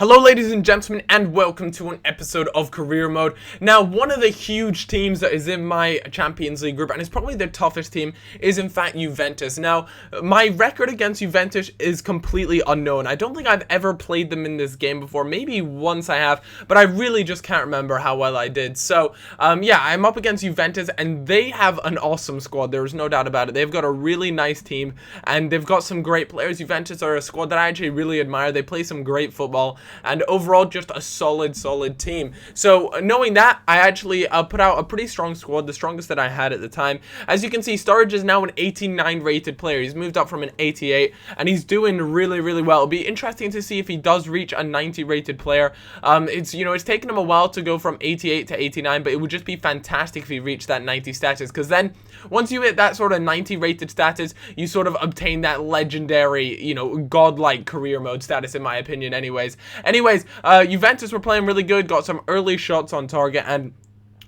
Hello ladies and gentlemen, and welcome to an episode of Career Mode. Now, one of the huge teams that is in my Champions League group, and it's probably the toughest team, is in fact Juventus. Now, my record against Juventus is completely unknown. I don't think I've ever played them in this game before. Maybe once I have, but I really just can't remember how well I did. So, yeah, I'm up against Juventus, and they have an awesome squad. There's no doubt about it. They've got a really nice team, and they've got some great players. Juventus are a squad that I actually really admire. They play some great football, and overall just a solid team. So knowing that, I actually put out a pretty strong squad, the strongest that I had at the time. As you can see, Sturridge is now an 89 rated player. He's moved up from an 88, and he's doing really well. It'll be interesting to see if he does reach a 90 rated player. It's taken him a while to go from 88 to 89, but it would just be fantastic if he reached that 90 status, because then once you hit that sort of 90 rated status, you sort of obtain that legendary, godlike career mode status, in my opinion. Anyways, Juventus were playing really good, got some early shots on target, and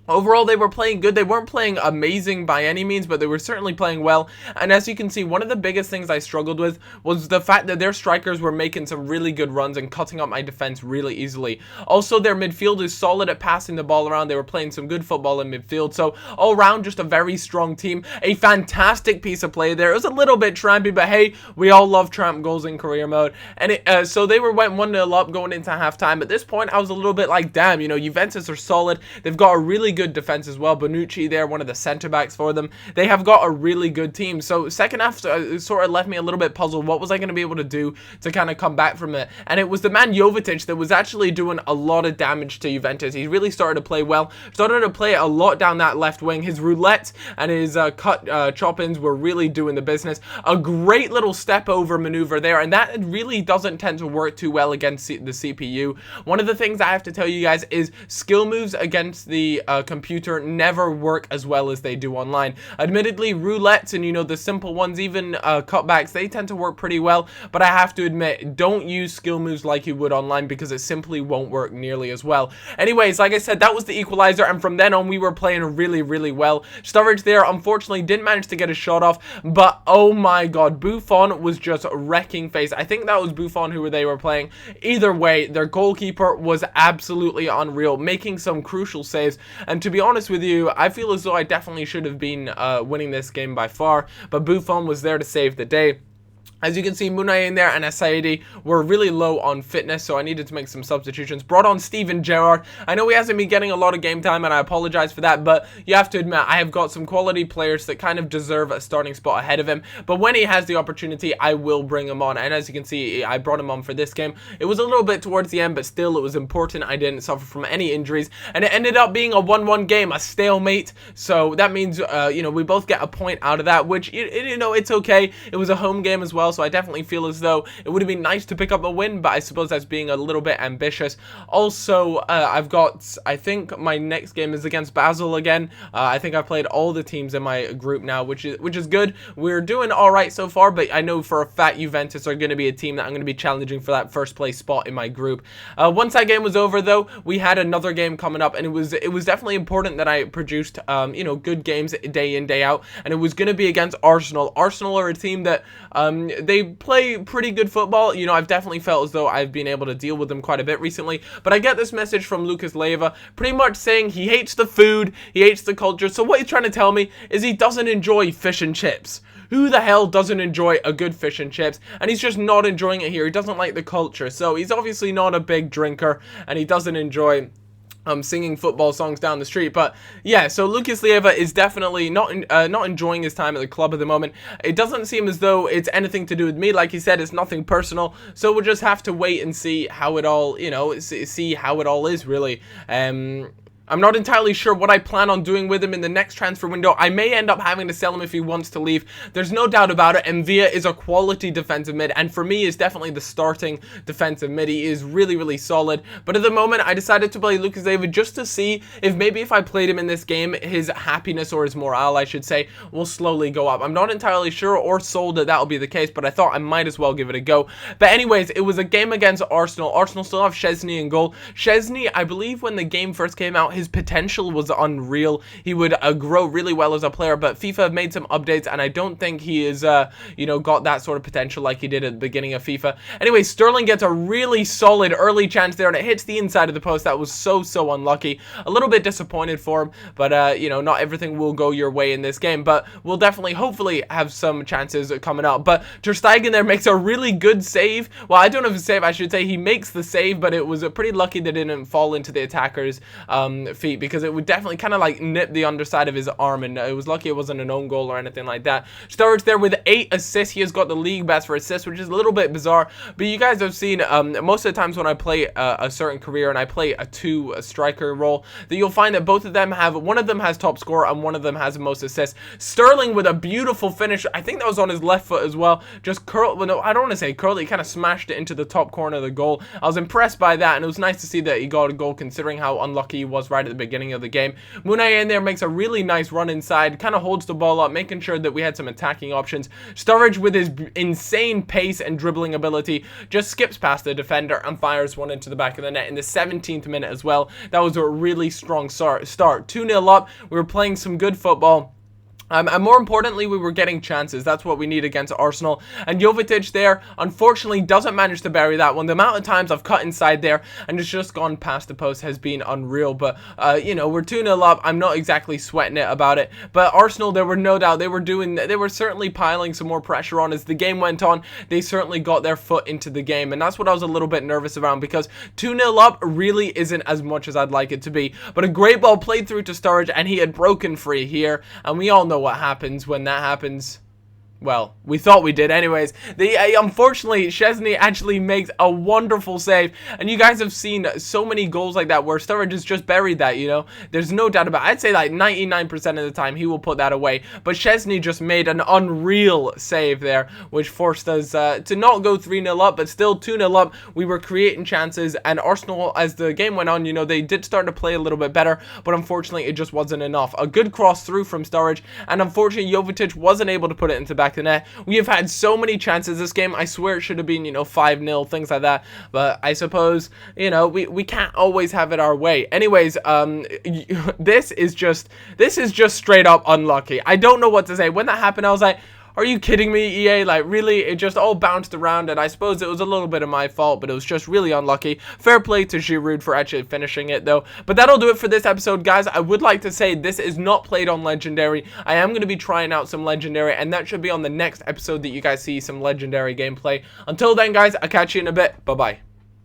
overall, they were playing good. They weren't playing amazing by any means, but they were certainly playing well. And as you can see, one of the biggest things I struggled with was the fact that their strikers were making some really good runs and cutting up my defense really easily. Also, their midfield is solid at passing the ball around. They were playing some good football in midfield. So, all around, just a very strong team. A fantastic piece of play there. It was a little bit trampy, but hey, we all love tramp goals in career mode. And so they went 1-0 up going into halftime. At this point, I was a little bit like, damn, Juventus are solid. They've got a really good defense as well. Bonucci there, one of the center backs for them. They have got a really good team. So second half sort of left me a little bit puzzled. What was I going to be able to do to kind of come back from it? And it was the man Jovetic that was actually doing a lot of damage to Juventus. He really started to play well. Started to play a lot down that left wing. His roulette and his chop-ins were really doing the business. A great little step over maneuver there, and that really doesn't tend to work too well against the CPU. One of the things I have to tell you guys is skill moves against the computer never work as well as they do online. Admittedly, roulettes and the simple ones, even cutbacks, they tend to work pretty well, but I have to admit, don't use skill moves like you would online, because it simply won't work nearly as well. Anyways, like I said, that was the equalizer, and from then on we were playing really well. Sturridge there unfortunately didn't manage to get a shot off, but oh my god, Buffon was just wrecking face. I think that was Buffon who they were playing. Either way, their goalkeeper was absolutely unreal, making some crucial saves. And to be honest with you, I feel as though I definitely should have been winning this game by far, but Buffon was there to save the day. As you can see, Munay in there and Asaidi were really low on fitness, so I needed to make some substitutions. Brought on Steven Gerrard. I know he hasn't been getting a lot of game time, and I apologize for that, but you have to admit, I have got some quality players that kind of deserve a starting spot ahead of him. But when he has the opportunity, I will bring him on. And as you can see, I brought him on for this game. It was a little bit towards the end, but still, it was important. I didn't suffer from any injuries, and it ended up being a 1-1 game, a stalemate. So that means, we both get a point out of that, which, it's okay. It was a home game as well, so I definitely feel as though it would have been nice to pick up a win, but I suppose that's being a little bit ambitious. Also, I think my next game is against Basel again. I think I've played all the teams in my group now, which is good. We're doing all right so far, but I know for a fact Juventus are going to be a team that I'm going to be challenging for that first place spot in my group. Once that game was over, though, we had another game coming up, and it was definitely important that I produced, good games day in, day out, and it was going to be against Arsenal. Arsenal are a team that, they play pretty good football. I've definitely felt as though I've been able to deal with them quite a bit recently, but I get this message from Lucas Leiva pretty much saying he hates the food, he hates the culture. So what he's trying to tell me is he doesn't enjoy fish and chips. Who the hell doesn't enjoy a good fish and chips? And he's just not enjoying it here. He doesn't like the culture, so he's obviously not a big drinker, and he doesn't enjoy singing football songs down the street. But yeah, so Lucas Leiva is definitely not enjoying his time at the club at the moment. It doesn't seem as though it's anything to do with me. Like he said, it's nothing personal, so we'll just have to wait and see how it all, see how it all is, really. I'm not entirely sure what I plan on doing with him in the next transfer window. I may end up having to sell him if he wants to leave. There's no doubt about it. Mvia is a quality defensive mid, and for me is definitely the starting defensive mid. He is really solid. But at the moment, I decided to play Lucas Leiva just to see if maybe if I played him in this game, his happiness or his morale, I should say, will slowly go up. I'm not entirely sure or sold that will be the case, but I thought I might as well give it a go. But anyways, it was a game against Arsenal. Arsenal still have Szczesny in goal. Szczesny, I believe when the game first came out, his potential was unreal. He would grow really well as a player, but FIFA have made some updates, and I don't think he is, you know, got that sort of potential like he did at the beginning of FIFA. Anyway, Sterling gets a really solid early chance there, and it hits the inside of the post. That was so unlucky. A little bit disappointed for him, but you know, not everything will go your way in this game, but we'll definitely, hopefully, have some chances coming up. But Ter Stegen there makes a really good save. Well, I don't know if it's a save, I should say he makes the save, but it was pretty lucky that it didn't fall into the attacker's feet, because it would definitely kind of like nip the underside of his arm, and it was lucky it wasn't an own goal or anything like that. Sturridge there with 8 assists. He has got the league best for assists, which is a little bit bizarre, but you guys have seen most of the times when I play a certain career and I play a striker role, that you'll find that both of them have, one of them has top score and one of them has most assists. Sterling with a beautiful finish. I think that was on his left foot as well. Just curl, well, no, I don't want to say curl, he kind of smashed it into the top corner of the goal. I was impressed by that, and it was nice to see that he got a goal considering how unlucky he was right at the beginning of the game. Munay in there makes a really nice run inside, kind of holds the ball up, making sure that we had some attacking options. Sturridge with his insane pace and dribbling ability just skips past the defender and fires one into the back of the net in the 17th minute as well. That was a really strong start. 2-0 up. We were playing some good football. And more importantly, we were getting chances. That's what we need against Arsenal. And Jovetic there, unfortunately, doesn't manage to bury that one. The amount of times I've cut inside there and it's just gone past the post has been unreal. But, you know, we're 2-0 up. I'm not exactly sweating it about it. But Arsenal, there were no doubt, they were certainly piling some more pressure on as the game went on. They certainly got their foot into the game. And that's what I was a little bit nervous around, because 2-0 up really isn't as much as I'd like it to be. But a great ball played through to Sturridge, and he had broken free here. And we all know what happens when that happens. Well, we thought we did anyways. Unfortunately, Szczesny actually makes a wonderful save, and you guys have seen so many goals like that where Sturridge has just buried that, you know. There's no doubt about it. I'd say like 99% of the time he will put that away, but Szczesny just made an unreal save there, which forced us to not go 3-0 up, but still 2-0 up. We were creating chances, and Arsenal, as the game went on, you know, they did start to play a little bit better, but unfortunately it just wasn't enough. A good cross through from Sturridge, and unfortunately Jovetic wasn't able to put it into the back of the net. We have had so many chances this game. I swear it should have been, you know, 5-0, things like that. But I suppose, you know, we can't always have it our way. Anyways, this is just straight up unlucky. I don't know what to say. When that happened, I was like, are you kidding me, EA? Like, really? It just all bounced around, and I suppose it was a little bit of my fault, but it was just really unlucky. Fair play to Giroud for actually finishing it, though. But that'll do it for this episode, guys. I would like to say this is not played on Legendary. I am going to be trying out some Legendary, and that should be on the next episode that you guys see some Legendary gameplay. Until then, guys, I'll catch you in a bit. Bye-bye.